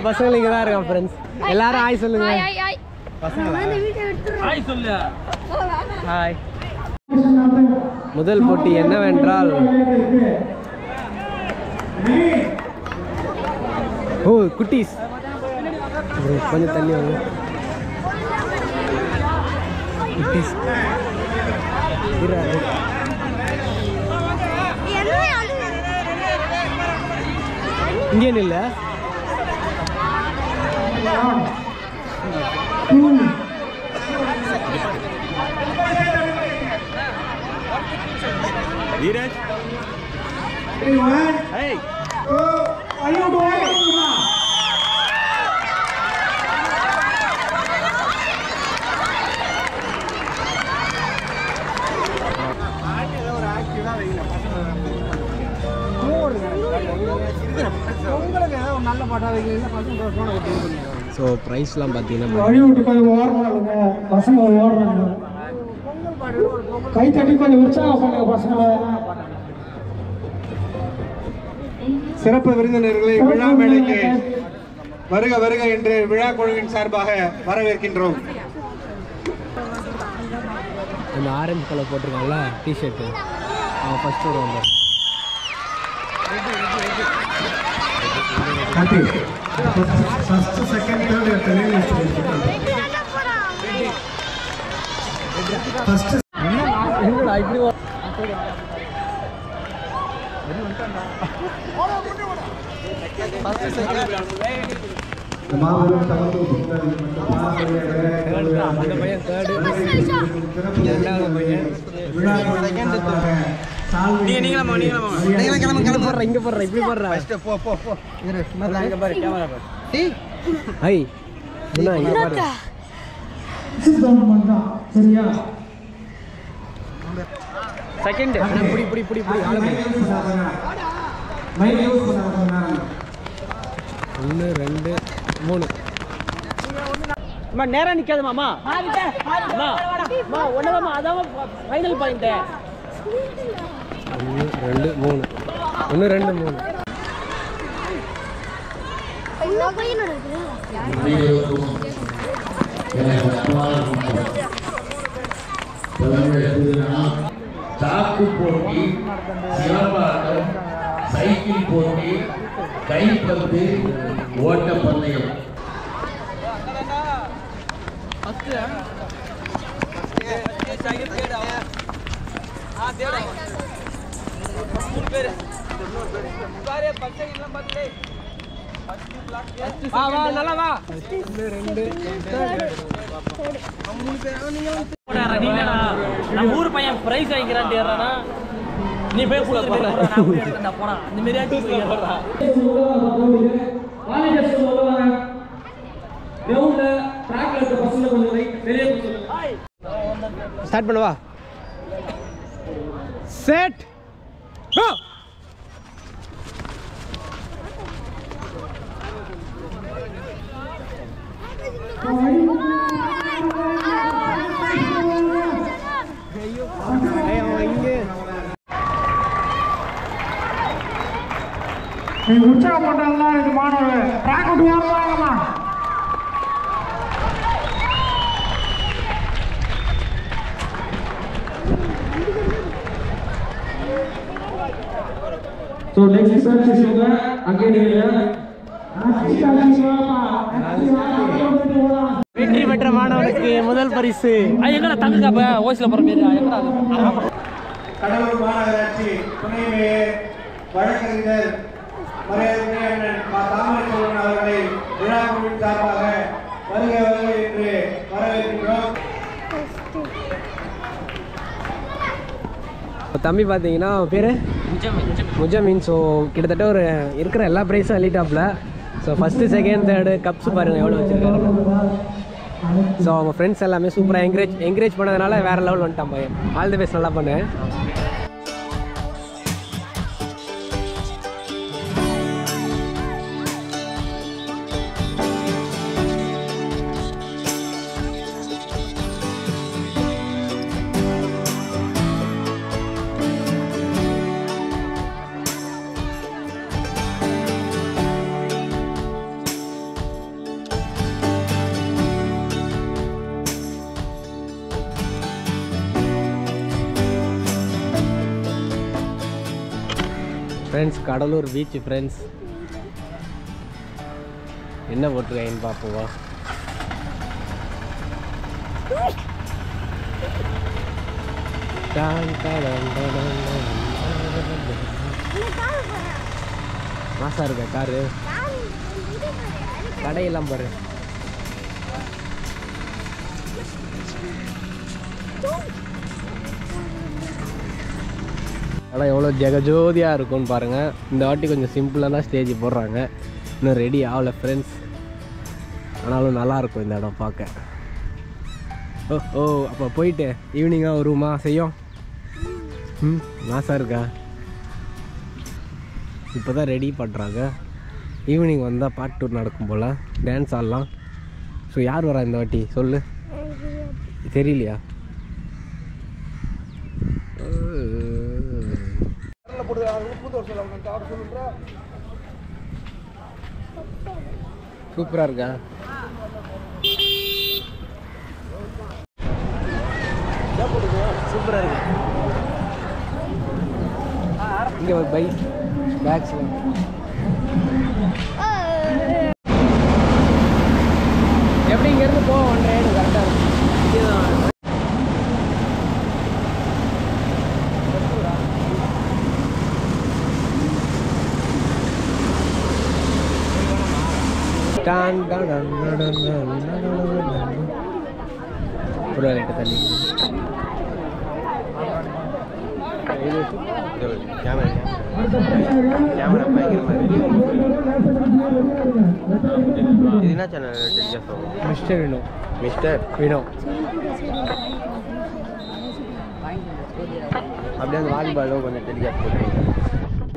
பசங்க இங்க தான் இருக்காங்க ஃப்ரெண்ட்ஸ். எல்லாரும் ஹாய் சொல்லுங்க. ஹாய் பசங்க ஹாய் சொல்லு. ஹாய். முதல் போட்டி என்னவென்றால் ஓ குட்டீஸ் கொஞ்சம் தள்ளி வாங்க. குட்டீஸ் இங்கே இல்லை Dheeraj. Hey. Are you doing? So ப்ரைஸ்லாம் பார்த்தீங்கன்னா வழி விட்டு கொஞ்சம் ஓடுறாங்க பசங்க ஓடுறாங்க. கை தட்டி கொஞ்சம் உற்சாகம் பண்ணுங்க பசங்களை. சிறப்பு விருந்தினர்களை விழா மேடைக்கு வருக வருக என்று விழா குழுவின் சார்பாக வரவேற்கின்றோம். இந்த ஆரஞ்சு கலர் போட்டிருக்காங்கல்ல டிஷர்ட்டு அவன் ஃபர்ஸ்ட் ஒரு வந்தார். ஃபர்ஸ்ட் செகண்ட் தேர்ட் ஃபர்ஸ்ட் என்னடா இப்படி மாபெரும் தமது பொங்கல் அந்த பையன் தேர்டு ரெண்டாவது பையன் இங்க போடுற இப்படி போடுற ஹை சரியா செகண்ட் புடி புடி புடி புடி 1 2 3 நேரா நிக்காது மாமா. ஒண்ணுதாம்மா அதான் ஃபைனல் பாயிண்ட். 1 2 3 1 2 3 சாக்கு போட்டி, சிலம்பாட்டம், சைக்கிள் போட்டி, கைப்பந்து, ஓட்டப்பந்தயம். நல்லா வா. நம்ம ஊர் பையன் பிரைஸ் வாங்கிக்கிறான்ட்டு ஏறானா நீ போய் போடா போடா இந்த மாதிரி ஆச்சு போயிடுறா. வாலிடர்ஸ் சொல்லுவாங்க கிரவுண்ட்ல ட்ராக்ல இருக்க பசங்க கொஞ்சம் வெளியே போய் சொல்லுங்க. ஸ்டார்ட் பண்ணவா செட் கோ. நீங்க உற்சாகம் பண்றதுதான் எனக்கு மாணவர்கள் ட்ராக் விட்டு ஓடுவாங்கம்மா. So next search is over again here. வெற்றி பெற்ற மாணவனுக்கு முதல் பரிசு. எங்கடா தங்க காப்ப ஓசில போற மாதிரி எங்கடா கடலூர் மாநகராட்சி துணை மேயர் வழக்கறிஞர் மரியாதைக்குரிய தாமரைச்செல்வன் அவர்களை விழா குழுவின் சார்பாக வருக வருக என்று வரவேற்கின்றோம். தம்பி பார்த்தீங்கன்னா பேர் முஜமின். ஸோ கிட்டத்தட்ட ஒரு இருக்கிற எல்லா ப்ரைஸும் அள்ளிட்டாப்ல. So first second third cups பாருங்கள் எவ்வளோ வச்சுருக்காரு. ஸோ அவங்க ஃப்ரெண்ட்ஸ் எல்லாமே சூப்பராக என்கரேஜ் பண்ணதுனால வேறு லெவல் வந்துட்டான் பையன். ஆல் தி பெஸ்ட், நல்லா பண்ணு. ஃப்ரெண்ட்ஸ் கடலூர் பீச் ஃப்ரெண்ட்ஸ் என்ன போட்டிருக்காங்கன்னு பார்ப்போம். மாசா இருக்க காரு கடையெல்லாம் பாரு. ஆனால் எவ்வளோ ஜெகஜோதியாக இருக்கும்னு பாருங்கள். இந்த வாட்டி கொஞ்சம் சிம்பிளாக தான் ஸ்டேஜ் போடுறாங்க, இன்னும் ரெடி ஆகலை ஃப்ரெண்ட்ஸ். ஆனாலும் நல்லாயிருக்கும் இந்த இடம் பார்க்க. ஓ அப்போ போயிட்டு ஈவினிங்காக வருமா செய்யும். மாசா இருக்கா. இப்போ தான் ரெடி பண்ணுறாங்க. ஈவினிங் வந்தால் பாட்டு டூர் நடக்கும் போல், டான்ஸ் ஆடலாம். ஸோ யார் வரா இந்த வாட்டி சொல்லு, தெரியலையா? சூப்பராக இருக்கா. சூப்பராக இருக்கு. இங்கே ஒரு பைக் பேக்ஸ் எப்படி இங்கேருந்து போவோம். 1 ரைடு கரெக்டாக இருக்கும். ஒரு லைட்டு தள்ளி கேமரா பயங்கரமாக இது என்ன channel? Mister Vino. Mister Vino அப்படியே அந்த வாலிபாலும் கொஞ்சம் டெலிகாஸ்ட் போட்டுருங்க.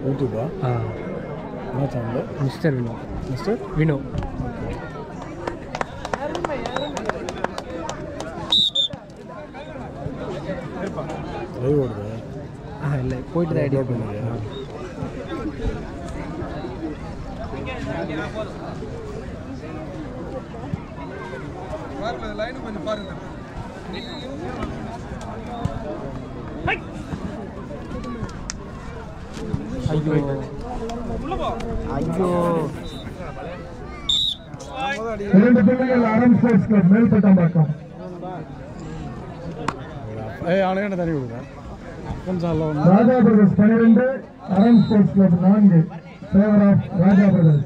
யூடியூபா? என்ன channel? Mister Vino. Mister Vino. Live ஓடுது. இல்லை போயிட்டு தான் ஐடியா பண்ணுங்க. லைன் கொஞ்சம் பாருங்க. ஐயோ ஐயோ. 2 பிள்ளைகள் அறம் ஸ்போர்ட்ஸ் கிளப் மேல்பட்டாம்பாக்கம். அவனுக்கு என்ன தண்ணி கொடுங்க. ராஜா brothers 12, Aram sports club 4. Favour of Raja brothers.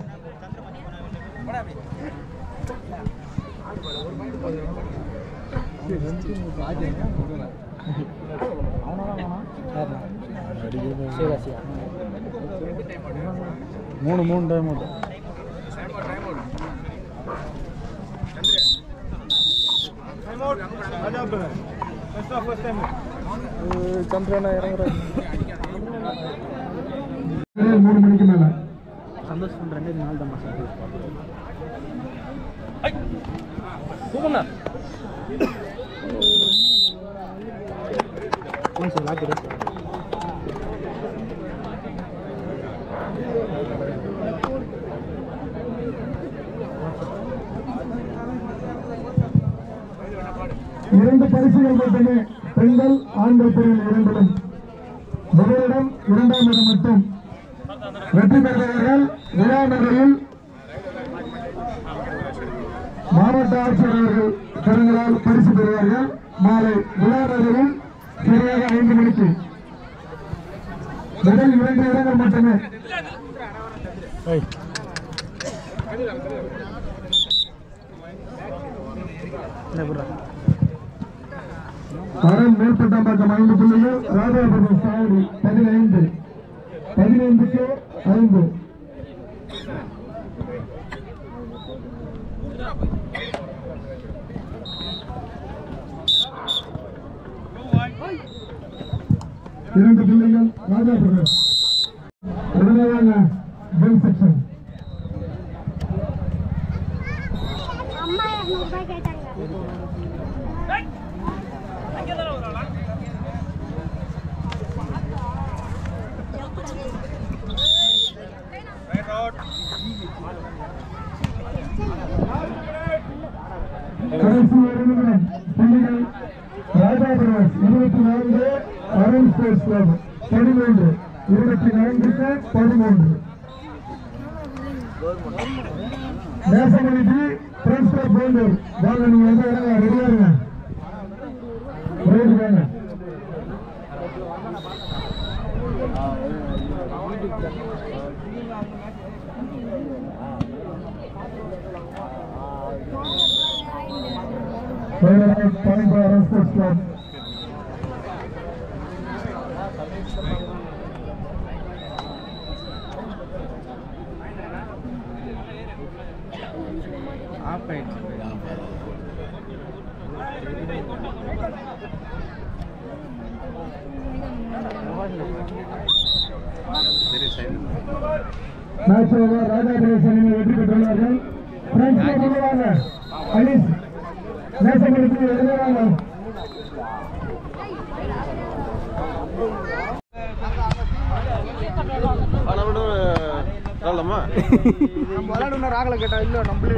மூணு டைம் அவுட். சந்திரனா இறங்குறாரு 3 மணிக்கு மேல. சந்தோஷம் 2 நாள் தான் மாசம் கூப்பிடுண்ணா. கொஞ்சம் லாக்கிடு. இரண்டு பரிசுகள் மட்டுமே பெண்கள் ஆண்கள் பிரிவில் 2லும். முதலிடம் 2ஆம் இடம் மட்டும். வெற்றி பெற்றவர்கள் விழா நகரில் மாவட்ட ஆட்சியர் அவர்கள் கரங்களால் பரிசு பெறுவார்கள். மாலை விழா நகரில் சரியாக 5 மணிக்கு. முதல் 2 இடங்கள் மட்டுமே. அறம் மேல்பட்டாம்பாக்கம் 5 புள்ளிகள். ராஜாபுரம் சாவடி 15. 15க்கு 5. இரண்டு பிள்ளைகள் ராஜாபுரம். உடனே பெல் செக்ஷன். அம்மா 200 ரூபாய் கேட்டாங்க. கடைசி 1 நிமிடம். புள்ளிகள் ராஜாபுரம் 24, அருண் ஸ்போர்ட்ஸ் கிளப் 13. 24-13. நேசமணிக்கு ஃப்ரெண்ட்ஸ் கிளப் கோண்டூர் வாங்க, நீங்க வந்து இறங்க, ரெடியா இருங்க. ரைட் வாங்க. Point by Arun Sports Club. Match over. Raja பிரதேச அணியினர் வெற்றி பெற்றுள்ளார்கள். பிரெஞ்ச் கொள்வாங்க. அலிஸ் நேசமணிக்கு எதிராக ராகல கேட்டா இல்ல நம்மளே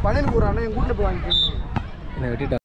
பழைய கூறானே எங்க வீட்டுல போய் வாங்கிக்கணும். வெட்டிட்டா